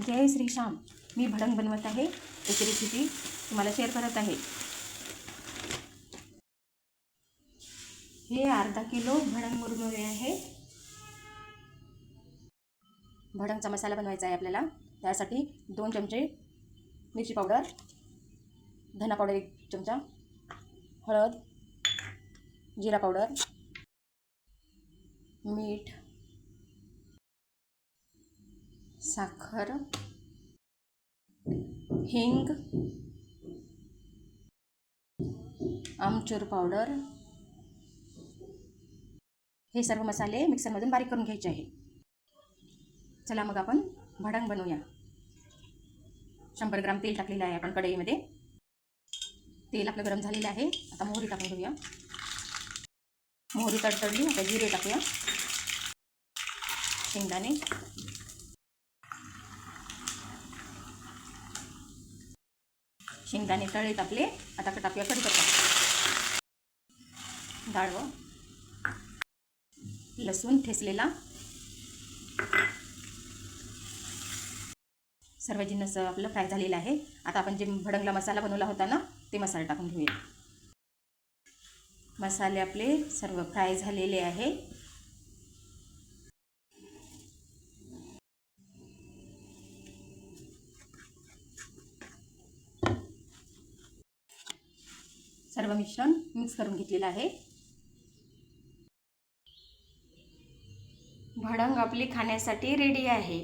जय श्री श्याम। मी भडंग बनवत आहे, त्याची रेसिपी तुम्हाला शेअर करत आहे। हे अर्धा किलो भडंग मुरमुरे आहे। भडंगचा मसाला बनवायचा आहे आपल्याला। त्यासाठी 2 चमचे मिरची पावडर, धना पावडर 1 चमचा, हळद, जिरा पावडर, मीठ, साखर, हिंग, आमचूर पावडर, हे सर्व मसाले मिक्सरमधून बारीक करून घ्यायचे आहे। चला मग आपण भडंग बनवूया। 100 ग्राम तेल टाकलेलं आहे आपण कढईमध्ये। तेल आपलं गरम झालेलं आहे। आता मोहरी टाकून घेऊया। मोहरी तडतडली, आता जिरे टाकूया, शेंगदाणे, शेंगदाणे तळलेत आपले। आता टाकूया कढीपत्ता, डाळव, लसूण ठेचलेला, सर्व जिन्नस आपलं फ्राय झालेला आहे। आता आपण जे भडंगला मसाला बनवला होता ना, ते मसाले टाकून घेऊया। मसाले आपले सर्व फ्राय झालेले आहे। सर्व मिश्रण मिक्स करून घेतलेलं आहे। भडंग आपली खाण्यासाठी रेडी आहे।